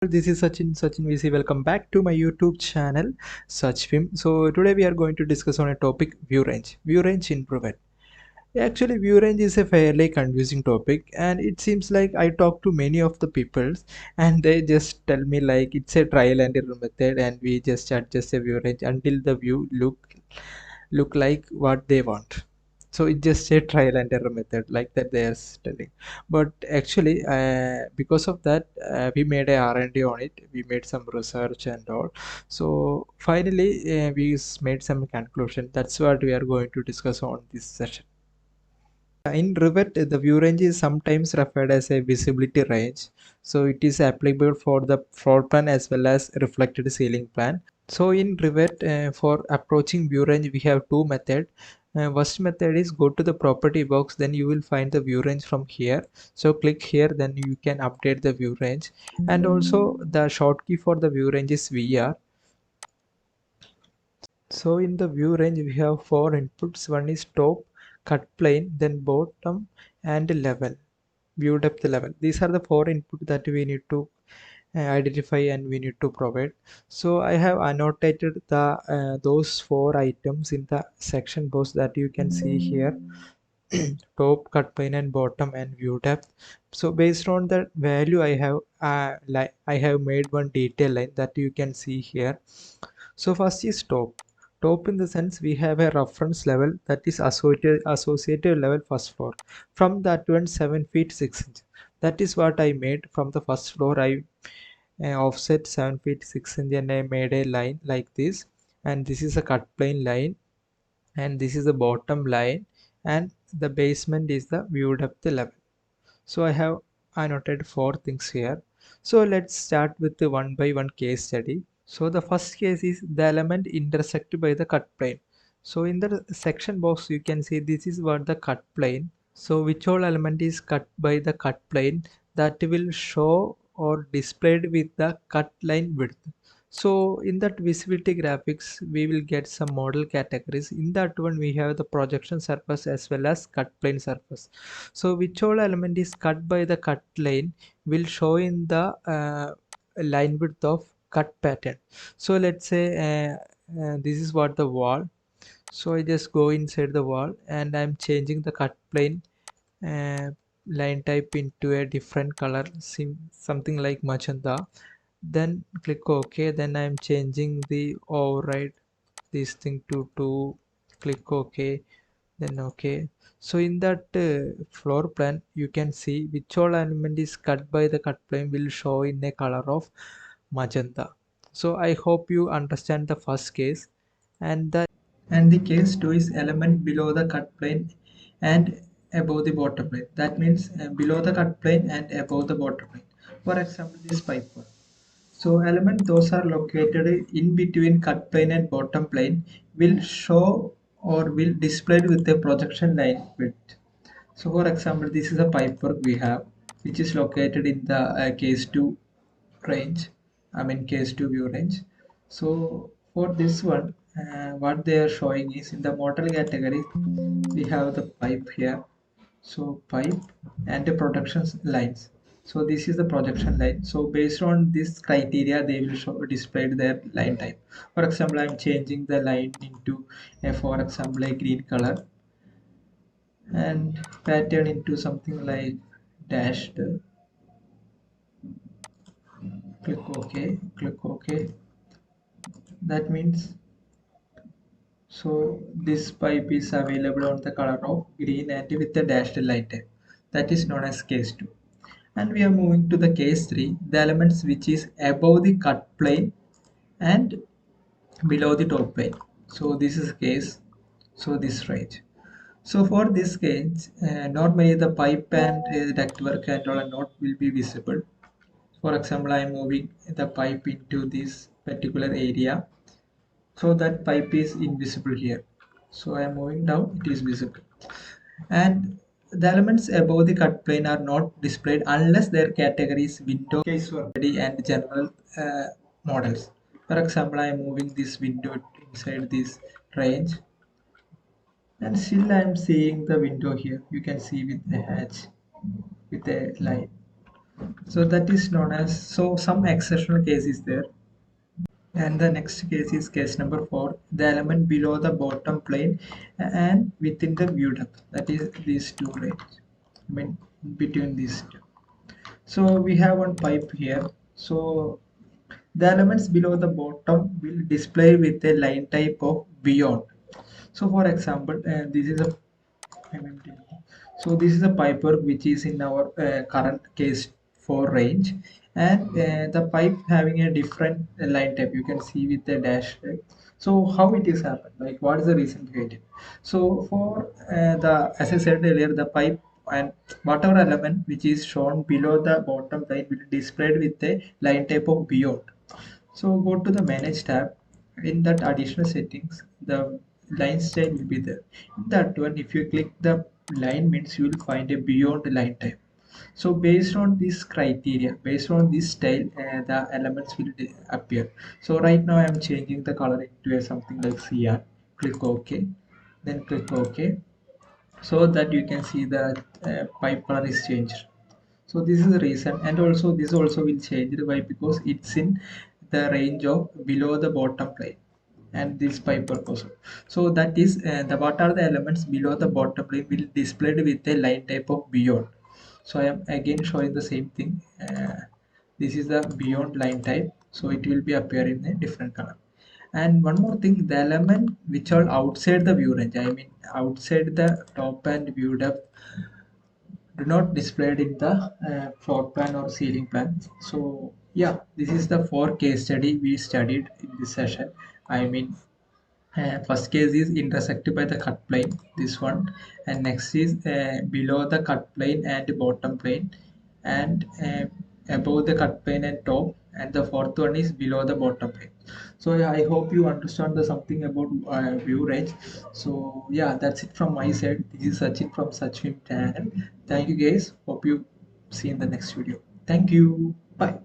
This is Sachin VC. Welcome back to my YouTube channel Sach Film. So today we are going to discuss on a topic view range. View range in Revit. Actually, view range is a fairly confusing topic, and it seems like I talk to many of the peoples, and they just tell me like it's a trial and error method, and we just adjust a view range until the view look like what they want. So it's just a trial and error method like that they are telling. But actually, because of that, we made a R&D on it. We made some research and all. So finally, made some conclusion. That's what we are going to discuss on this session. In Revit, the view range is sometimes referred as a visibility range. So it is applicable for the floor plan as well as reflected ceiling plan. So in Revit, for approaching view range, we have two methods. First method is go to the property box, then you will find the view range from here. So click here, then you can update the view range. And also the shortcut for the view range is VR. So in the view range, we have four inputs. One is top, cut plane, then bottom, and level, view depth level. These are the four inputs that we need to identify and we need to provide. So I have annotated the those four items in the section box that you can see here. Top, cut plane, and bottom, and view depth. So based on the value I have like I have made one detail line that you can see here. So first is top. Top in the sense we have a reference level that is associated level first floor. From that one 7 feet 6 inches. That is what I made from the first floor. I offset 7 feet 6 inches and I made a line like this. And this is a cut plane line. And this is the bottom line. And the basement is the view depth level. So I have annotated four things here. So let's start with the one by one case study. So the first case is the element intersected by the cut plane. So in the section box you can see this is what the cut plane. So which all element is cut by the cut plane that will show or displayed with the cut line width. So in that visibility graphics we will get some model categories. In that one we have the projection surface as well as cut plane surface. So which all element is cut by the cut line will show in the line width of cut pattern. So let's say this is what the wall. So I just go inside the wall and I'm changing the cut plane uh, line type into a different color, something like magenta. Then click OK. Then I'm changing the override this thing to click OK, then OK. So in that floor plan you can see which all element is cut by the cut plane will show in a color of magenta. So I hope you understand the first case. And the case 2 is element below the cut plane and above the bottom plane. That means below the cut plane and above the bottom plane. For example, this pipe work. So element those are located in between cut plane and bottom plane will show or will displayed with a projection line width. So for example, this is a pipework we have which is located in the case 2 range, I mean case 2 view range. So for this one, what they are showing is in the model category, we have the pipe here. So pipe and the projection lines. So this is the projection line. So based on this criteria, they will show displayed their line type. For example, I'm changing the line into a, for example, a green color and pattern into something like dashed. Click OK. Click OK. That means so this pipe is available on the color of green and with the dashed line type. That is known as case 2. And we are moving to the case 3, the elements which is above the cut plane and below the top plane. So this is case, so this range. So for this case, normally the pipe and ductwork and all not will be visible. For example, I am moving the pipe into this particular area. So that pipe is invisible here. So I am moving down, it is visible. And the elements above the cut plane are not displayed unless their categories window, case work and general models. For example, I am moving this window inside this range and still I am seeing the window here. You can see with the hatch with a line. So that is known as, so some exceptional case is there. And the next case is case number 4, the element below the bottom plane and within the view depth, that is these two range, I mean between these two. So we have one pipe here. So the elements below the bottom will display with a line type of beyond. So for example, this is a MMT. So this is a pipe work which is in our current case for range, and the pipe having a different line type. You can see with the dash. Right? So how it is happened? Like what is the reason behind it? So for the, as I said earlier, the pipe and whatever element which is shown below the bottom line will be displayed with a line type of beyond. So go to the manage tab. In that additional settings, the line style will be there. In that one, if you click the line means you will find a beyond line type. So based on this criteria, based on this style, the elements will appear. So right now I am changing the color into a something like cyan. Click OK, then click OK, so that you can see the pipe color is changed. So this is the reason, and also this also will change. Why? Because it's in the range of below the bottom plane and this pipe also. So that is the what are the elements below the bottom plane will displayed with a line type of beyond. So I am again showing the same thing. This is the beyond line type, so it will be appear in a different color. And one more thing, the element which are outside the view range, I mean outside the top and view depth, do not displayed in the floor plan or ceiling plan. So yeah, this is the 4 case study we studied in this session. I mean, first case is intersected by the cut plane, this one, and next is below the cut plane and bottom plane, and above the cut plane and top, and the fourth one is below the bottom plane. So yeah, I hope you understand the something about view range. So yeah, that's it from my side. This is Sachin from Sachin channel. Thank you guys. Hope you see in the next video. Thank you. Bye.